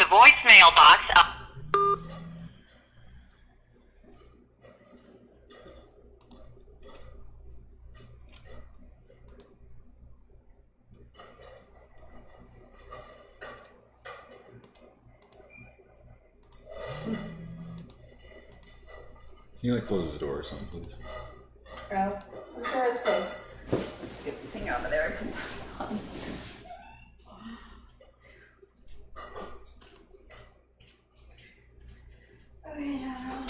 the voicemail box. Can you like close the door or something, please? Oh, where's his place? Let's get the thing out of there. I put that on. Okay, now.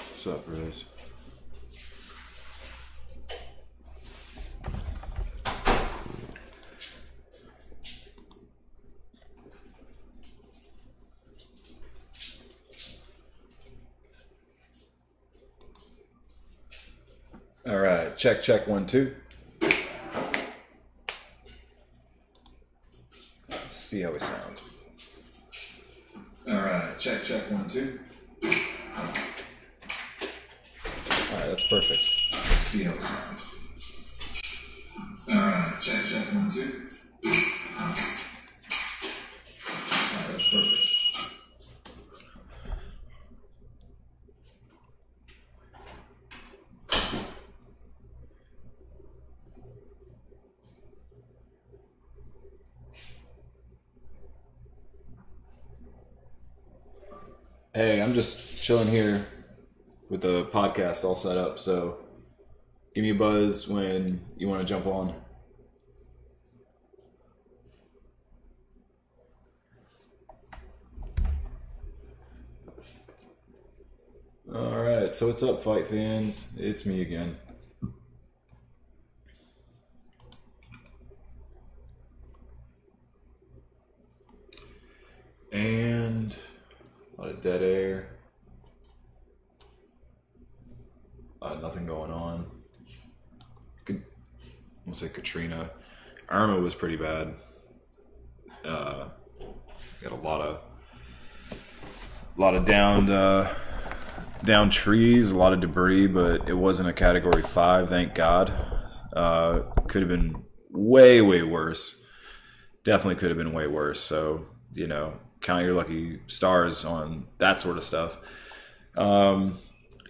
What's up, Rose? All right, check, check, 1, 2. Let's see how we sound. All right, check, check, 1, 2. All right, that's perfect. Let's see how we sound. All right, check, check, 1, 2. All right, that's perfect. Hey, I'm just chilling here with the podcast all set up, so give me a buzz when you want to jump on. All right, so what's up, fight fans? It's me again. And a lot of dead air. Nothing going on. I'm gonna say Katrina. Irma was pretty bad. Got a lot of downed trees, a lot of debris, but it wasn't a Category 5, thank God. Could have been way worse. Definitely could have been way worse. So, you know, count your lucky stars on that sort of stuff.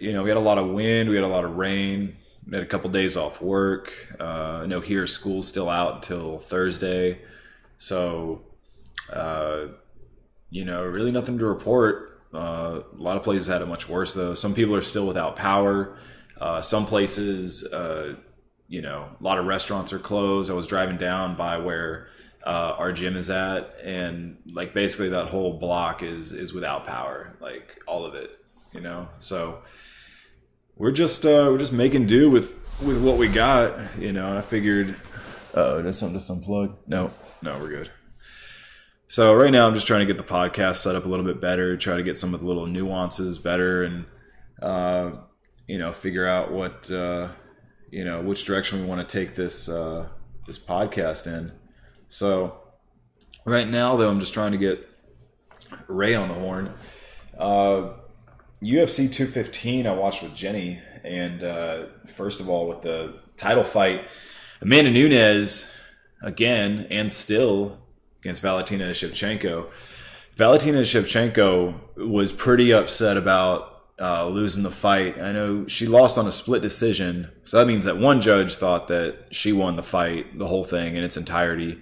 You know, we had a lot of wind, we had a lot of rain, we had a couple days off work. I know here school's still out until Thursday. So, you know, really nothing to report. A lot of places had it much worse though. Some people are still without power. Some places, you know, a lot of restaurants are closed. I was driving down by where our gym is at, and like basically that whole block is without power, like all of it, you know. So we're just making do with what we got, you know. And I figured, did something just unplug? No, we're good. So right now I'm just trying to get the podcast set up a little bit better, try to get some of the little nuances better, and you know, figure out what you know, which direction we want to take this this podcast in. So right now though, I'm just trying to get Ray on the horn. UFC 215 I watched with Jenny, and first of all, with the title fight, Amanda Nunes again and still against Valentina Shevchenko. Valentina Shevchenko was pretty upset about losing the fight. I know she lost on a split decision, so that means that one judge thought that she won the fight, the whole thing in its entirety.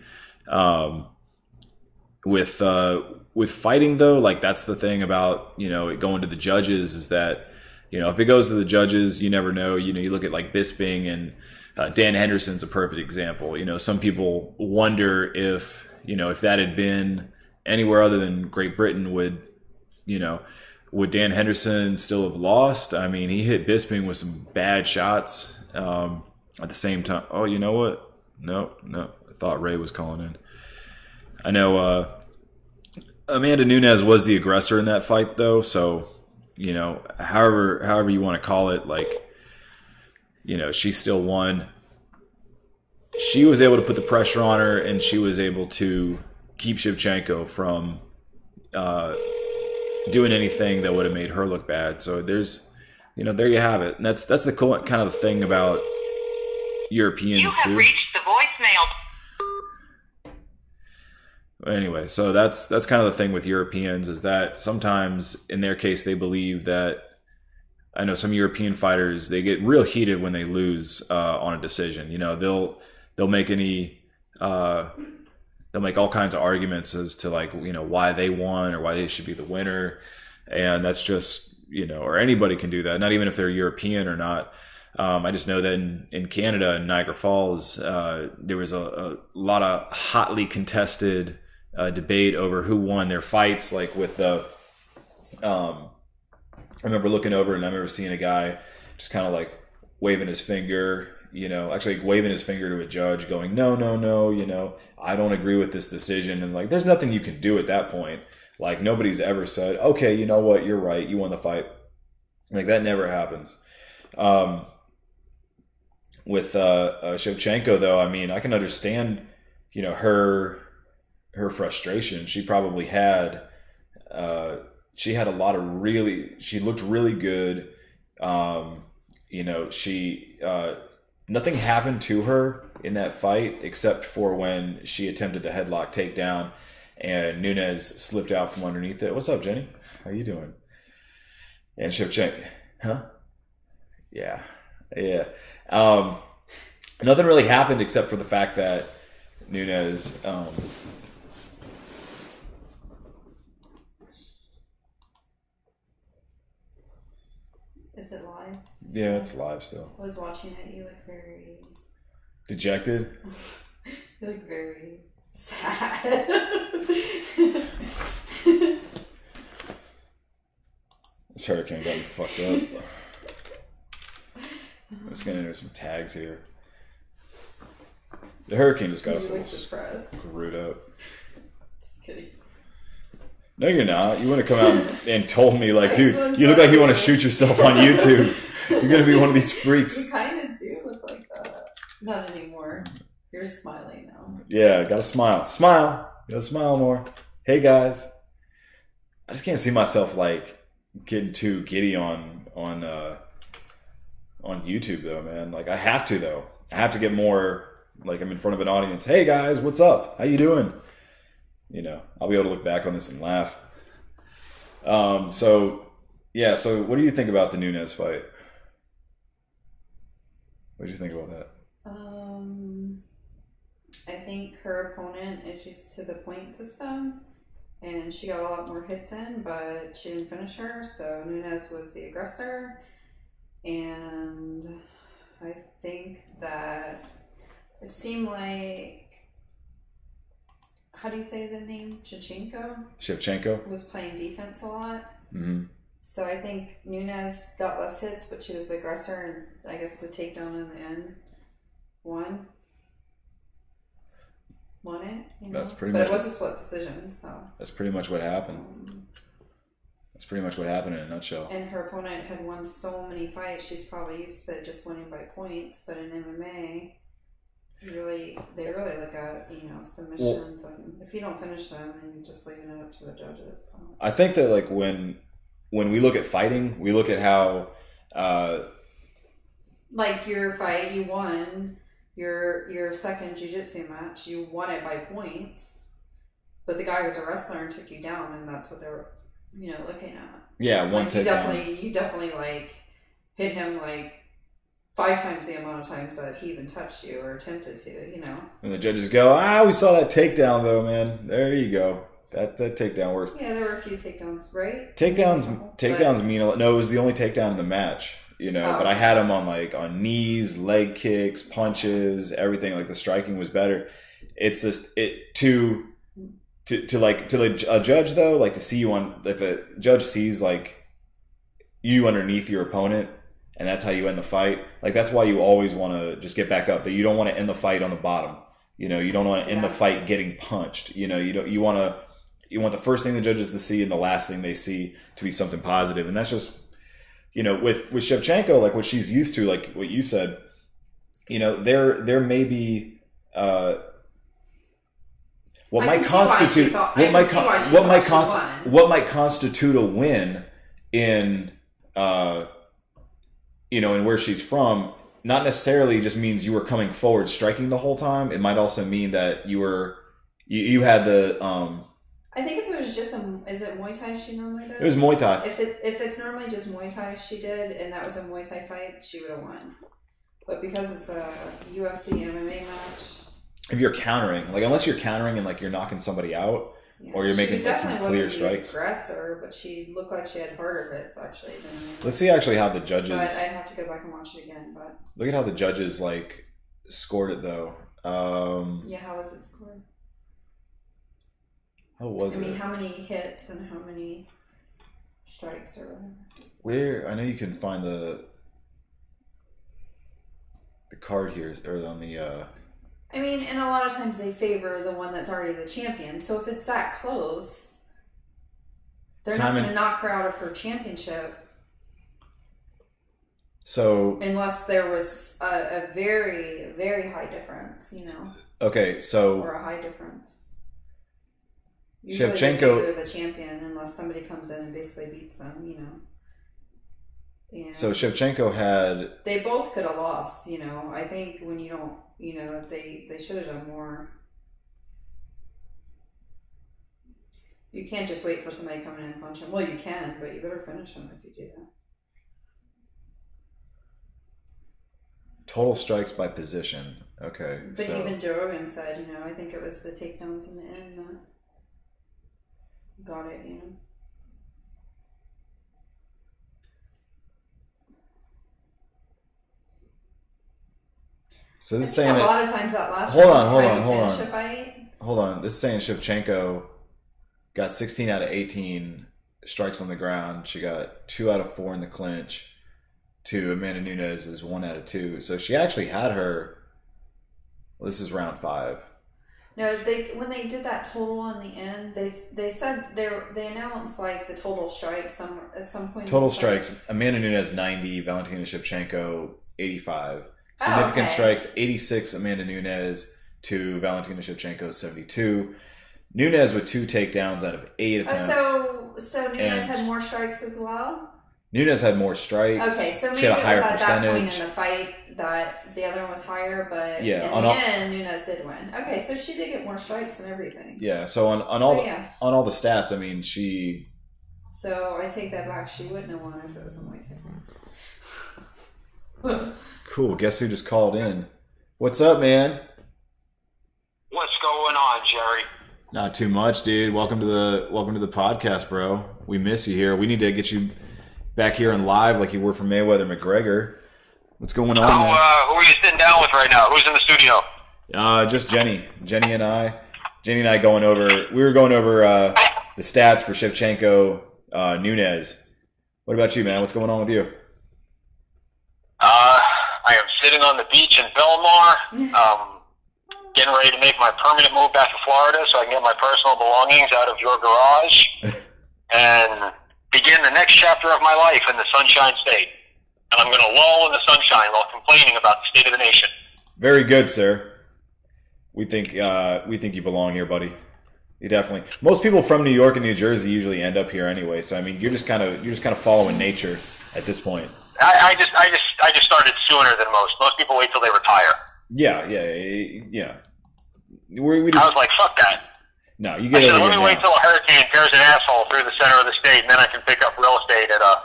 With fighting though, like that's the thing about, you know, it going to the judges is that, you know, if it goes to the judges, you never know. You know, you look at like Bisping and Dan Henderson's a perfect example. You know, some people wonder if, you know, if that had been anywhere other than Great Britain, would Dan Henderson still have lost? I mean, he hit Bisping with some bad shots at the same time. Oh, you know what? No. I thought Ray was calling in. I know Amanda Nunes was the aggressor in that fight, though. So, you know, however you want to call it, like, you know, she still won. She was able to put the pressure on her, and she was able to keep Shevchenko from doing anything that would have made her look bad. So there's, you know, there you have it. And that's the cool kind of the thing about Europeans too. You have reached the voicemail. Anyway, so that's kind of the thing with Europeans, is that sometimes in their case they believe that, I know some European fighters, they get real heated when they lose on a decision. You know, they'll make they'll make all kinds of arguments as to, like, you know, why they won or why they should be the winner. And that's just, you know, or anybody can do that, not even if they're European or not. I just know that in Canada, in Niagara Falls, there was a lot of hotly contested debate over who won their fights. Like with the, I remember looking over and I remember seeing a guy just kind of like waving his finger, you know, actually waving his finger to a judge going, no, you know, I don't agree with this decision. And it's like, there's nothing you can do at that point. Like, nobody's ever said, okay, you know what, you're right, you won the fight. Like, that never happens. With Shevchenko, though, I mean, I can understand, you know, her frustration. She probably had, she had a lot of she looked really good. You know, nothing happened to her in that fight except for when she attempted the headlock takedown and Nunes slipped out from underneath it. What's up, Jenny? How you doing? And Shevchenko, huh? Yeah. Nothing really happened except for the fact that Nunes, Is it live? Yeah, it's live still. I was watching it. You look very dejected. You look very sad. This hurricane got me fucked up. I'm just gonna enter some tags here. The hurricane just got us a little screwed up. Just kidding. No, you're not. You want to come out and told me, like, dude, you look like you want to shoot yourself on YouTube. You're going to be one of these freaks. You kind of do look like that. Not anymore. You're smiling now. Yeah, gotta smile. Smile. Gotta smile more. Hey, guys. I just can't see myself, like, getting too giddy on YouTube, though, man. Like, I have to, though. I have to get more, like, I'm in front of an audience. Hey, guys, what's up? How you doing? You know, I'll be able to look back on this and laugh. So what do you think about the Nunes fight? What did you think about that? I think her opponent is used to the point system, and she got a lot more hits in, but she didn't finish her, so Nunes was the aggressor. And I think that it seemed like, how do you say the name? Shevchenko was playing defense a lot. Mm-hmm. So I think Nunes got less hits, but she was the aggressor, and I guess the takedown in the end won it. You know? That's pretty but much. It was a split decision, so that's pretty much what happened. That's pretty much what happened in a nutshell. And her opponent had won so many fights; she's probably used to just winning by points. But in MMA, they really look at, you know, submissions, and if you don't finish them, then you're just leaving it up to the judges. So. I think that, like, when we look at fighting, we look at how like your fight, you won your second jiu-jitsu match, you won it by points, but the guy was a wrestler and took you down, and that's what they were, you know, looking at. Yeah, one like, takedown. You definitely like hit him like 5 times the amount of times that he even touched you or attempted to, you know. And the judges go, we saw that takedown though, man. There you go. That takedown works. Yeah, there were a few takedowns, right? Takedowns mean a lot. No, it was the only takedown in the match, you know. But I had him on knees, leg kicks, punches, everything. Like, the striking was better. It's just to a judge though, like, to see you on, if a judge sees like you underneath your opponent, and that's how you end the fight. Like, that's why you always want to just get back up. That you don't want to end the fight on the bottom. You know, you don't want to end the fight getting punched. You know, you want the first thing the judges to see and the last thing they see to be something positive. And that's just, you know, with Shevchenko, like what she's used to, like what you said, you know, there may be what might constitute a win in you know, and where she's from. Not necessarily just means you were coming forward striking the whole time. It might also mean that you had the I think if it was just is it Muay Thai she normally does? It was Muay Thai. If it's normally just Muay Thai she did, and that was a Muay Thai fight, she would have won. But because it's a UFC MMA match, if you're countering, like unless you're countering and like you're knocking somebody out, or you're making like some clear strikes. Aggressor, but she looked like she had harder hits actually. Let's see actually how the judges. But I have to go back and watch it again. But look at how the judges like scored it though. Yeah, how was it scored? How was it? I mean, how many hits and how many strikes or whatever? Where I know you can find the card here or on the. I mean, and a lot of times they favor the one that's already the champion. So if it's that close, they're not going to knock her out of her championship. So unless there was a very, very high difference, you know. Okay, so or a high difference. Shevchenko they favor the champion unless somebody comes in and basically beats them, you know. And so Shevchenko had. They both could have lost, you know. I think when you don't, you know, if they should have done more. You can't just wait for somebody coming in and punch him. Well, you can, but you better finish him if you do that. Total strikes by position. Okay. But even Joe Rogan said, you know, I think it was the takedowns in the end that got it, you know. So this is saying a lot of times that last hold on. Hold on. This is saying Shevchenko got 16 out of 18 strikes on the ground. She got 2 out of 4 in the clinch. To Amanda Nunes is 1 out of 2. So she actually had her. Well, this is round 5. No, when they did that total in the end, they said they announced like the total strikes at some point. Total strikes: Amanda Nunes 90, Valentina Shevchenko 85. Significant strikes: 86 Amanda Nunes to Valentina Shevchenko 72. Nunes with 2 takedowns out of 8 attempts. So Nunes had more strikes as well. Nunes had more strikes. Okay, so maybe she had a higher it was at percentage. that point in the fight that the other one was higher, but yeah, in the end, Nunes did win. Okay, so she did get more strikes and everything. Yeah, so on all the stats, I mean, she. So I take that back. She wouldn't have won if it was a Muay Thai. Cool. Guess who just called in? What's up, man? What's going on, Jerry? Not too much, dude. Welcome to the podcast, bro. We miss you here. We need to get you back here and live like you were for Mayweather McGregor. What's going on? Who are you sitting down with right now? Who's in the studio? Just Jenny. Jenny and I going over. We were going over the stats for Shevchenko, Nunes. What about you, man? What's going on with you? I am sitting on the beach in Belmar, getting ready to make my permanent move back to Florida so I can get my personal belongings out of your garage and begin the next chapter of my life in the Sunshine State. And I'm going to lull in the sunshine while complaining about the state of the nation. Very good, sir. We think you belong here, buddy. You definitely. Most people from New York and New Jersey usually end up here anyway. So I mean, you're just kind of following nature at this point. I just started sooner than most. Most people wait till they retire. Yeah. I was like, fuck that. No, you get it. Let me wait till a hurricane tears an asshole through the center of the state, and then I can pick up real estate at a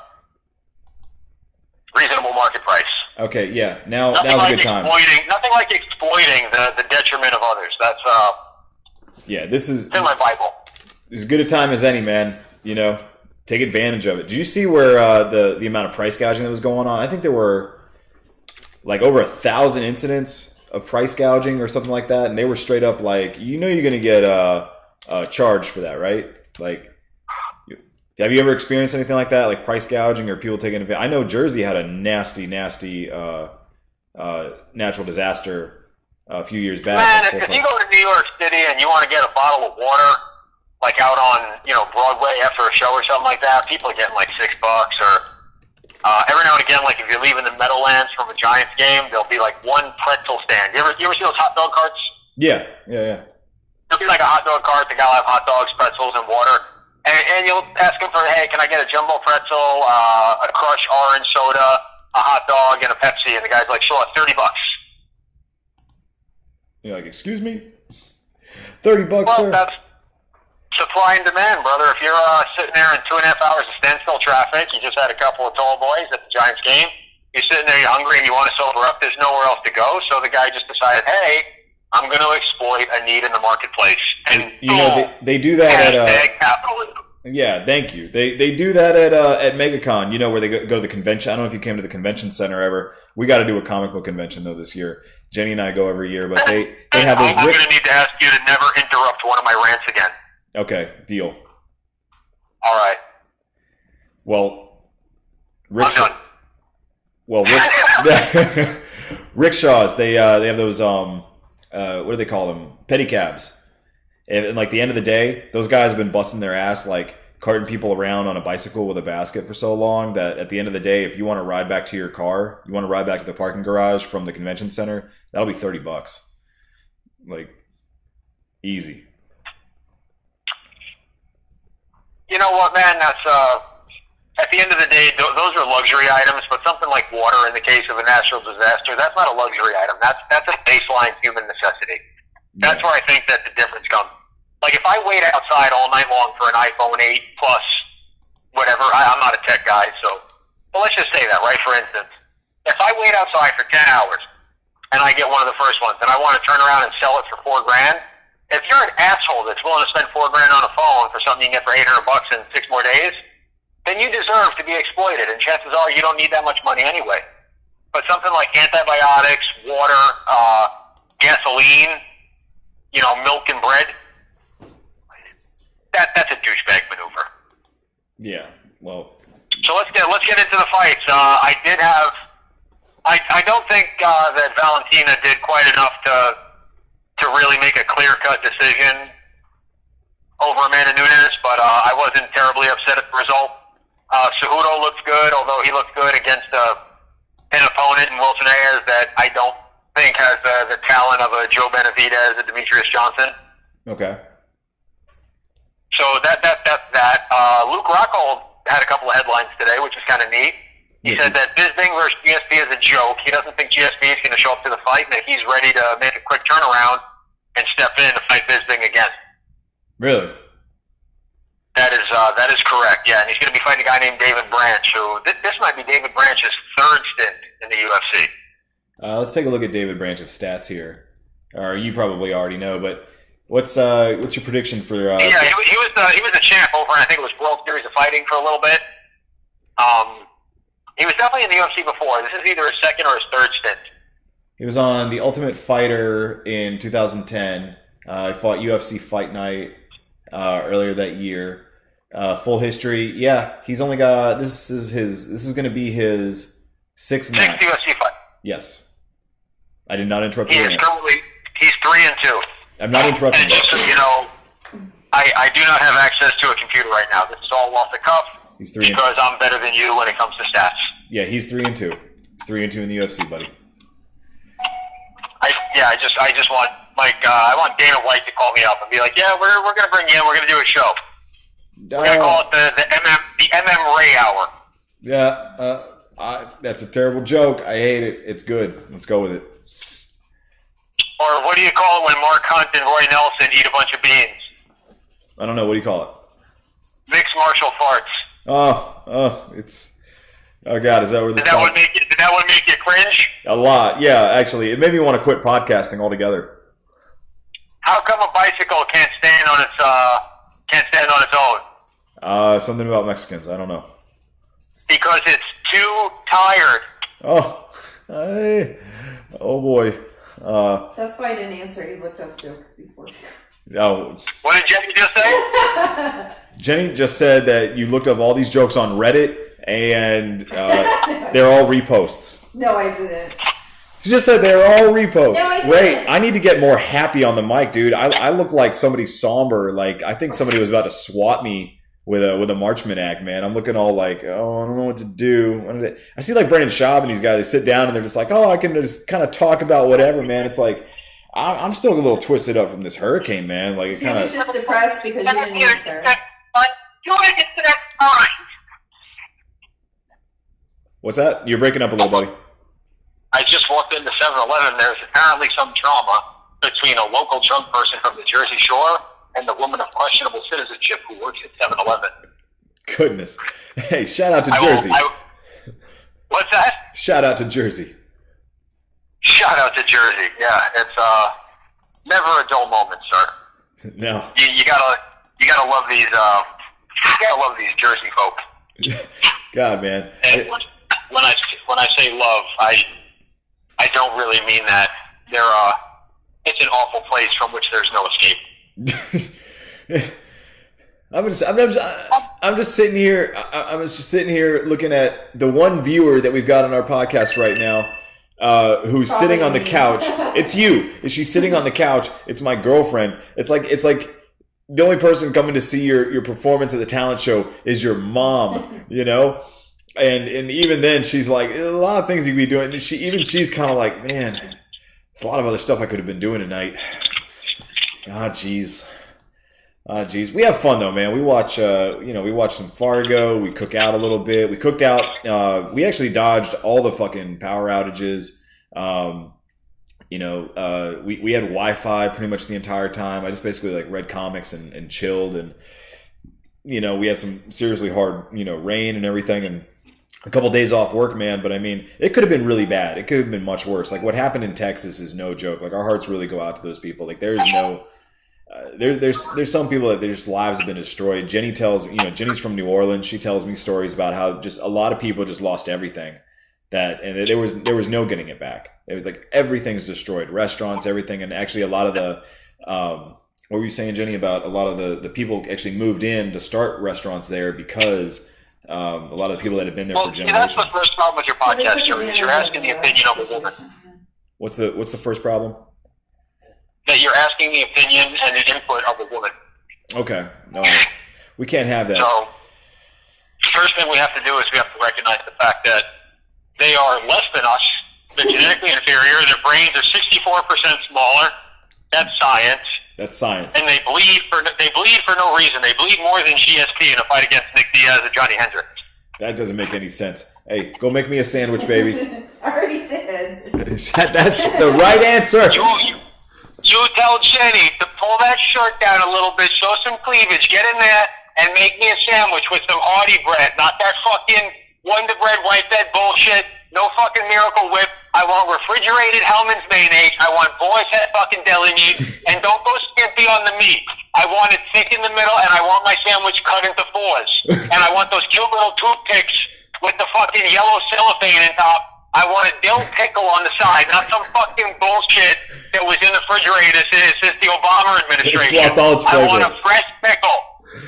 reasonable market price. Okay, yeah. Now's a good time. Nothing like exploiting the detriment of others. That's yeah. This is it's in my Bible. As good a time as any, man. You know, take advantage of it. Did you see where the amount of price gouging that was going on? I think there were like over 1,000 incidents of price gouging or something like that, and they were straight up like, you know, you're going to get charged for that, right? Like, have you ever experienced anything like that, like price gouging or people taking advantage? I know Jersey had a nasty natural disaster a few years back. Man, if you go to New York City and you want to get a bottle of water, like out on Broadway after a show or something like that, people are getting like $6 or Every now and again, like if you're leaving the Meadowlands from a Giants game, there'll be like one pretzel stand. You ever see those hot dog carts? Yeah. There'll be like a hot dog cart. The guy will have hot dogs, pretzels, and water. And you'll ask him for, hey, can I get a jumbo pretzel, a crushed orange soda, a hot dog, and a Pepsi? And the guy's like, sure, $30. You're like, excuse me? $30, sir? That's supply and demand, brother. If you're sitting there in 2.5 hours of standstill traffic, you just had a couple of tall boys at the Giants game, you're sitting there, you're hungry, and you want to sober up, there's nowhere else to go. So the guy just decided, hey, I'm going to exploit a need in the marketplace. And you know, they do that at capitalism. Yeah, thank you. They do that at MegaCon, you know, where they go to the convention. I don't know if you came to the convention center ever. We got to do a comic book convention though this year. Jenny and I go every year, but they have those. I'm going to need to ask you to never interrupt one of my rants again. Okay, deal. All right. Well, I'm done. Well, rickshaws. They have those what do they call them? Pedicabs. And like the end of the day, those guys have been busting their ass, like carting people around on a bicycle with a basket for so long that at the end of the day, if you want to ride back to your car, you want to ride back to the parking garage from the convention center, that'll be $30. Like, easy. You know what, man? That's at the end of the day, those are luxury items. But something like water, in the case of a natural disaster, that's not a luxury item. That's a baseline human necessity. That's where I think that the difference comes. Like if I wait outside all night long for an iPhone 8 Plus, whatever. I'm not a tech guy, so. Well, let's just say that, right? For instance, if I wait outside for 10 hours and I get one of the first ones, and I want to turn around and sell it for $4 grand. If you're an asshole that's willing to spend $4 grand on a phone for something you can get for $800 in 6 more days, then you deserve to be exploited, and chances are you don't need that much money anyway. But something like antibiotics, water, gasoline, you know, milk and bread, that's a douchebag maneuver. Yeah, well. So let's get into the fights. I don't think that Valentina did quite enough to really make a clear-cut decision over Amanda Nunes, but I wasn't terribly upset at the result. Cejudo looks good, although he looks good against an opponent in Wilson Reyes that I don't think has the talent of a Joe Benavidez, a Demetrius Johnson. Okay. So that's that. Luke Rockhold had a couple of headlines today, which is kind of neat. He said that Bisping versus GSP is a joke. He doesn't think GSP is going to show up to the fight, and that he's ready to make a quick turnaround and step in to fight Bisping again. Really? That is correct. Yeah, and he's going to be fighting a guy named David Branch, who this might be David Branch's third stint in the UFC. Let's take a look at David Branch's stats here. Or you probably already know, but what's your prediction for? Yeah, he was a champ over, I think it was World Series of Fighting for a little bit. He was definitely in the UFC before. This is either his second or his third stint. He was on The Ultimate Fighter in 2010. He fought UFC Fight Night earlier that year. Full history. Yeah, he's only got this is going to be his sixth match. UFC fight. Yes. I did not interrupt you. He's 3-2. I'm not interrupting. And just so you know, I do not have access to a computer right now. This is all off the cuff. He's 3-2 because I'm better than you when it comes to stats. Yeah, he's 3-2. He's 3-2 in the UFC, buddy. I just want I want Dana White to call me up and be like, yeah, we're gonna bring you in. We're gonna do a show. We're gonna call it the MM Ray Hour. Yeah, that's a terrible joke. I hate it. It's good. Let's go with it. Or what do you call it when Mark Hunt and Roy Nelson eat a bunch of beans? I don't know. What do you call it? Mixed martial farts. It's. Oh God, is that where this? Did that one make you cringe? A lot, yeah. Actually, it made me want to quit podcasting altogether. How come a bicycle can't stand on its own? Something about Mexicans. I don't know. Because it's too tired. Oh boy. That's why I didn't answer. He looked up jokes before. Oh. What did Jenny just say? Jenny just said that you looked up all these jokes on Reddit and they're all reposts. No, I didn't. She just said they're all reposts. No, I didn't. Wait, I need to get more happy on the mic, dude. I look like somebody somber. Like, I think somebody was about to swat me with a Marchman act, man. I'm looking all like, oh, I don't know what to do. I see like Brendan Schaub and these guys, they sit down and they're just like, oh, I can just kind of talk about whatever, man. It's like, I'm still a little twisted up from this hurricane, man. Like, it kind of. He was just depressed because you didn't answer. What's that? You're breaking up a little, buddy. I just walked into 7-Eleven. There's apparently some drama between a local drunk person from the Jersey Shore and the woman of questionable citizenship who works at 7-Eleven. Goodness. Hey, shout out to Jersey. What's that? Shout out to Jersey. Shout out to Jersey. Yeah, it's never a dull moment, sir. No. You gotta love these. You gotta love these Jersey folk. God, man. And when I say love, I don't really mean that. It's an awful place from which there's no escape. I'm just sitting here. I'm just sitting here looking at the one viewer that we've got on our podcast right now, who's probably sitting on the couch. It's you. She's sitting on the couch. It's my girlfriend. It's like the only person coming to see your performance at the talent show is your mom. You know. And even then, she's like, a lot of things you could be doing. She's kind of like, man, there's a lot of other stuff I could have been doing tonight. Jeez. We have fun though, man. We watch, we watch some Fargo. We cook out a little bit. We cooked out. We actually dodged all the fucking power outages. We had Wi-Fi pretty much the entire time. I just basically like read comics and chilled, and we had some seriously hard, rain and everything, and a couple of days off work, man. But I mean, it could have been really bad. It could have been much worse. Like what happened in Texas is no joke. Like our hearts really go out to those people. Like there's no. There's some people that their just lives have been destroyed. Jenny tells, Jenny's from New Orleans. She tells me stories about how just a lot of people just lost everything. And there was no getting it back. It was like everything's destroyed, restaurants, everything, and actually a lot of the what were you saying, Jenny, about a lot of the people actually moved in to start restaurants there because a lot of the people that have been there for generations. That's the first problem with your podcast, Joey, is you're asking the opinion of a woman. What's the first problem? That you're asking the opinion and the input of a woman. Okay. No, we can't have that. So, the first thing we have to do is we have to recognize the fact that they are less than us. They're genetically inferior. Their brains are 64% smaller. That's science. That's science. And they bleed for no reason. They bleed more than GSP in a fight against Nick Diaz and Johnny Hendricks. That doesn't make any sense. Hey, go make me a sandwich, baby. I already did. That's the right answer. You tell Jenny to pull that shirt down a little bit, show some cleavage, get in there, and make me a sandwich with some Artie bread. Not that fucking Wonder Bread, white bread bullshit. No fucking Miracle Whip. I want refrigerated Hellman's mayonnaise. I want boar's head fucking deli meat. And don't go skimpy on the meat. I want it thick in the middle, and I want my sandwich cut into fours. And I want those cute little toothpicks with the fucking yellow cellophane on top. I want a dill pickle on the side, not some fucking bullshit that was in the refrigerator since the Obama administration. It's lost all its flavor. I want a fresh pickle,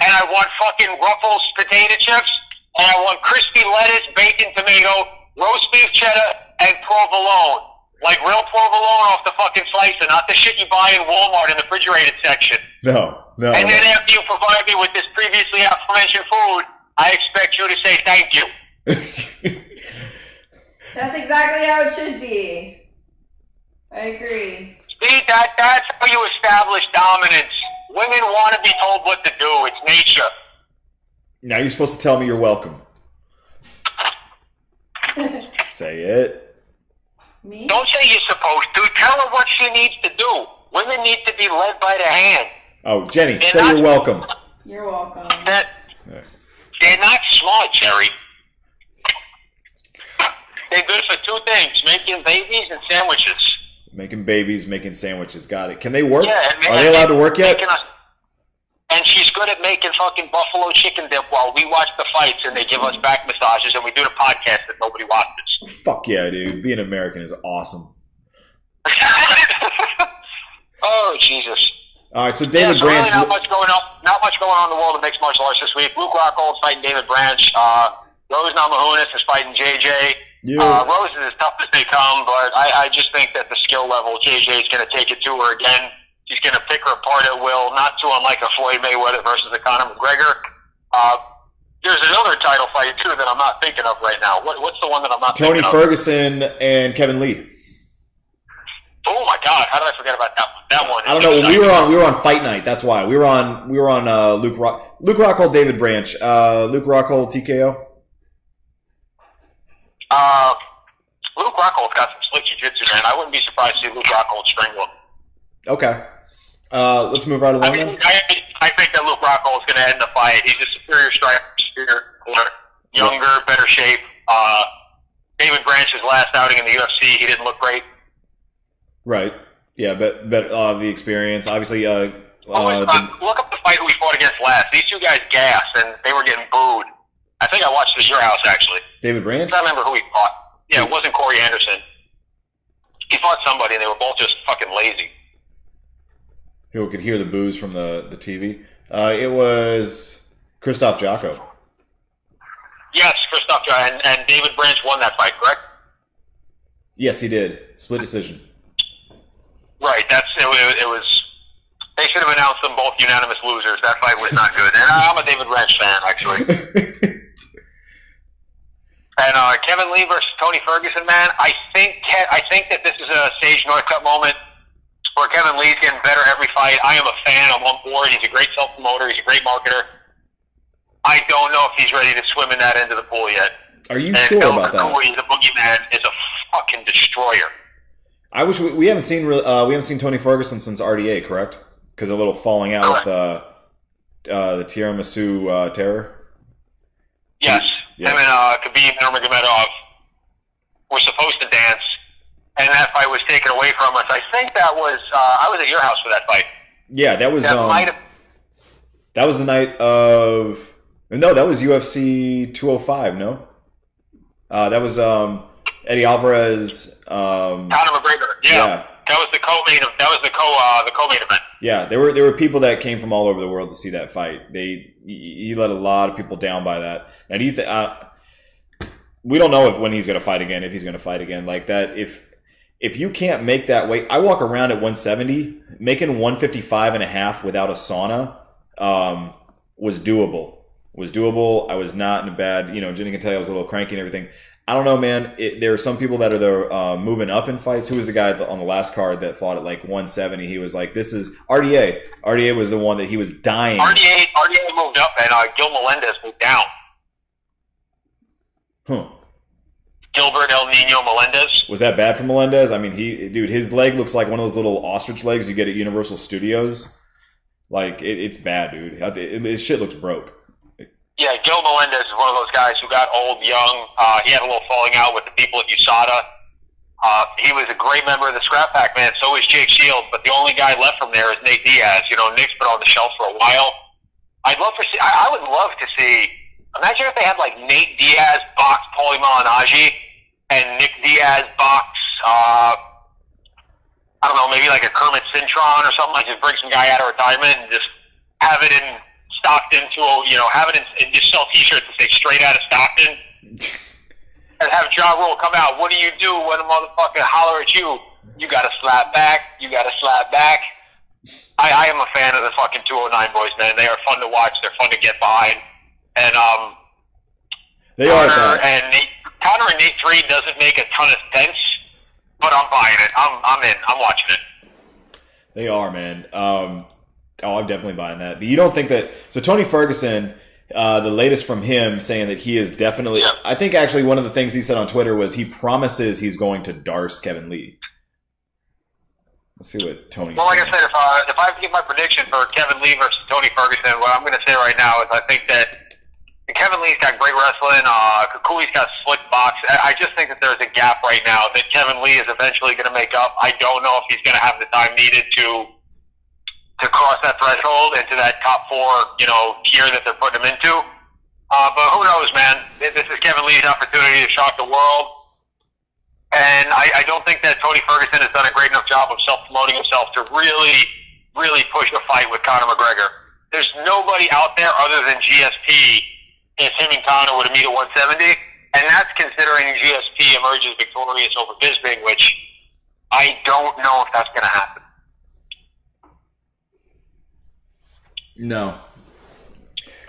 and I want fucking Ruffles potato chips, and I want crispy lettuce, bacon, tomato, roast beef cheddar, and provolone. Like real provolone off the fucking slicer, not the shit you buy in Walmart in the refrigerated section. No. And then after you provide me with this previously aforementioned food, I expect you to say thank you. That's exactly how it should be. I agree. See, that's how you establish dominance. Women want to be told what to do. It's nature. Now you're supposed to tell me you're welcome. Say it. Me? Don't say you're supposed to. Tell her what she needs to do. Women need to be led by the hand. Oh, Jenny, say you're welcome. You're welcome. They're not smart, Jerry. They're good for two things, making babies and sandwiches. Making babies, making sandwiches. Got it. Can they work? Yeah, are they allowed to work yet? And she's good at making fucking buffalo chicken dip while we watch the fights and they give us back massages and we do the podcast that nobody watches. Fuck yeah, dude. Being American is awesome. Oh, Jesus. All right, so David Branch. Really not much going on in the world of mixed martial arts this week. Luke Rockhold's fighting David Branch. Rose Namajunas is fighting JJ. Yeah. Rose is as tough as they come, but I just think that the skill level, JJ is going to take it to her again. She's going to pick her apart at will, not too unlike a Floyd Mayweather versus a Conor McGregor. There's another title fight, too, that I'm not thinking of right now. What's the one that I'm not thinking of? Tony Ferguson and Kevin Lee. Oh, my God. How did I forget about that one? That one. I don't know. We were on Fight Night. That's why. We were on Luke Rockhold, David Branch. Luke Rockhold, TKO? Luke Rockhold's got some slick jiu-jitsu, man. I wouldn't be surprised to see Luke Rockhold strangle him. Okay. Let's move right along then. I think that Luke Rockhold's going to end the fight. He's a superior striker, younger, better shape. David Branch's last outing in the UFC, he didn't look great. Right. Yeah, but the experience, obviously. Look up the fight who he fought against last. These two guys gassed, and they were getting booed. I think I watched it at your house, actually. David Branch? I don't remember who he fought. Yeah, it wasn't Corey Anderson. He fought somebody, and they were both just fucking lazy. People could hear the boos from the TV. It was Christoph Jocko. Yes, Christoph Jocko, and David Branch won that fight, correct? Yes, he did. Split decision. Right, it was. They should have announced them both unanimous losers. That fight was not good. And I'm a David Branch fan, actually. And Kevin Lee versus Tony Ferguson, man. I think that this is a Sage Northcutt moment where Kevin Lee's getting better every fight. I am a fan. I'm on board. He's a great self-promoter. He's a great marketer. I don't know if he's ready to swim in that end of the pool yet. Are you sure about that? The boogeyman is a fucking destroyer. I wish we haven't seen Tony Ferguson since RDA, correct? Because a little falling out with the Tiramisu Terror. Yes. Yeah. Him and Khabib Nurmagomedov were supposed to dance, and that fight was taken away from us. I think that was I was at your house for that fight. Yeah, that was that was the night of that was UFC 205. No, that was Eddie Alvarez. Conor McGregor. Yeah. That was the co-main. That was the co-main event. Yeah, there were people that came from all over the world to see that fight. He let a lot of people down by that, and we don't know when he's going to fight again. If he's going to fight again like that, if you can't make that weight, I walk around at 170, making 155 and a half without a sauna was doable. I was not in a bad. Jenny can tell you I was a little cranky and everything. I don't know, man. There are some people that are moving up in fights. Who was the guy on the last card that fought at like 170? He was like, "This is RDA." RDA was the one that he was dying. RDA moved up, and Gil Melendez moved down. Huh. Gilbert El Nino Melendez. Was that bad for Melendez? I mean, his leg looks like one of those little ostrich legs you get at Universal Studios. Like it's bad, dude. His shit looks broke. Yeah, Gil Melendez is one of those guys who got old young. He had a little falling out with the people at USADA. He was a great member of the Scrap Pack, man. So is Jake Shields, but the only guy left from there is Nate Diaz. Nick's been on the shelf for a while. I would love to see. Imagine if they had like Nate Diaz box Paulie Malignaggi and Nick Diaz box. I don't know, maybe like a Kermit Cintron or something. Like just bring some guy out of retirement and just have it in. Stockton have it and just sell T-shirts that say "Straight Out of Stockton," and have Ja Rule come out. What do you do when a motherfucker holler at you? You got to slap back. You got to slap back. I am a fan of the fucking 209 boys, man. They are fun to watch. They're fun to get behind. And they are. And Conor and Nate 3 doesn't make a ton of sense, but I'm buying it. I'm in. I'm watching it. They are, man. I'm definitely buying that. But you don't think that... So Tony Ferguson, the latest from him saying that he is definitely... Yeah. I think actually one of the things he said on Twitter was he promises he's going to darce Kevin Lee. Let's see what Tony said. Well, like I said, if I have to give my prediction for Kevin Lee versus Tony Ferguson, what I'm going to say right now is I think that Kevin Lee's got great wrestling. Kukui's got slick box. I just think that there's a gap right now that Kevin Lee is eventually going to make up. I don't know if he's going to have the time needed to cross that threshold into that top 4, tier that they're putting him into. But who knows, man? This is Kevin Lee's opportunity to shock the world. And I don't think that Tony Ferguson has done a great enough job of self-promoting himself to really, really push a fight with Conor McGregor. There's nobody out there other than GSP if him and Conor were to meet at 170. And that's considering GSP emerges victorious over Bisping, which I don't know if that's going to happen. No.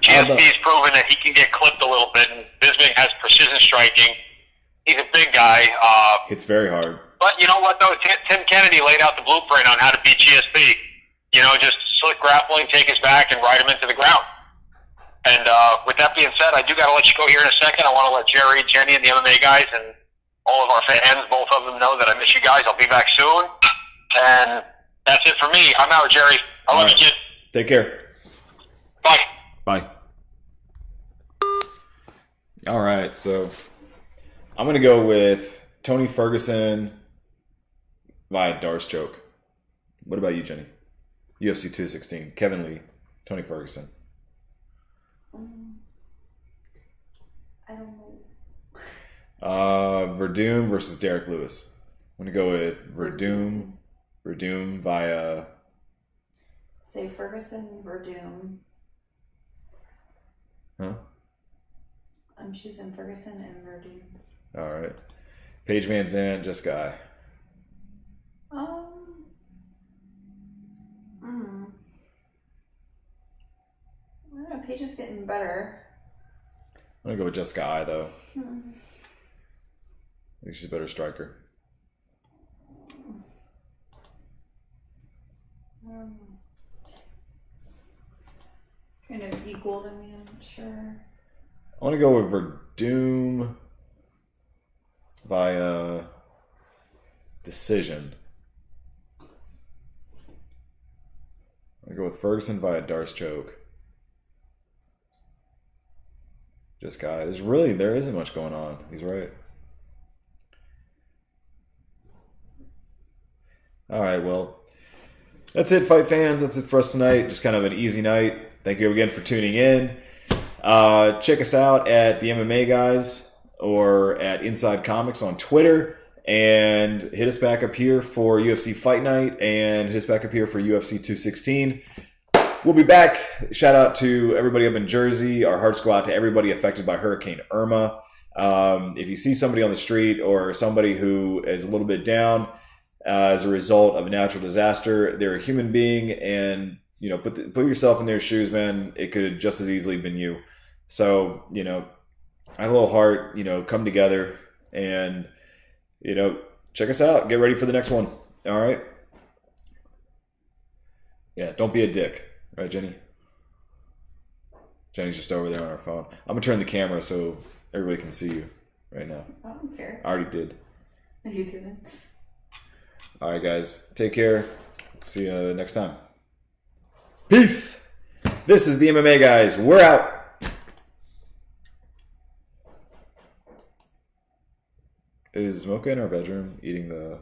GSP's proven that he can get clipped a little bit, and Bisping has precision striking. He's a big guy. Hits very hard. But you know what, though? Tim Kennedy laid out the blueprint on how to beat GSP. You know, just slick grappling, take his back, and ride him into the ground. And with that being said, I do got to let you go here in a second. I want to let Jerry, Jenny, and the MMA guys, and all of our fans, both of them, know that I miss you guys. I'll be back soon. And that's it for me. I'm out, Jerry. I love you, kid. Take care. Bye. Bye. All right, so I'm going to go with Tony Ferguson via Darce choke. What about you, Jenny? UFC 216, Kevin Lee, Tony Ferguson. I don't know. Verdum versus Derek Lewis. I'm going to go with Verdum via... Say Ferguson, Verdum. Huh? I'm choosing Ferguson and Verdum. All right. Paige Van Zandt, Jessica I. I don't know. Paige is getting better. I'm going to go with Jessica I, though. I think she's a better striker. Kind of equal to me, I'm not sure. I want to go with Verdum via decision. I'm going to go with Ferguson via Darce choke. Just guys, there isn't much going on. He's right. All right, well, that's it, fight fans. That's it for us tonight. Just kind of an easy night. Thank you again for tuning in. Check us out at the MMA Guys or at Inside Comics on Twitter, and hit us back up here for UFC Fight Night, and hit us back up here for UFC 216. We'll be back. Shout out to everybody up in Jersey. Our hearts go out to everybody affected by Hurricane Irma. If you see somebody on the street or somebody who is a little bit down as a result of a natural disaster, they're a human being, and you know, put yourself in their shoes, man. It could have just as easily been you. So, you know, have a little heart, you know, come together and, you know, check us out. Get ready for the next one. All right. Yeah. Don't be a dick. Right, Jenny? Jenny's just over there on her phone. I'm going to turn the camera so everybody can see you right now. I don't care. I already did. You didn't. All right, guys. Take care. See you next time. Peace. This is the MMA Guys. We're out. Is Mocha in our bedroom eating the...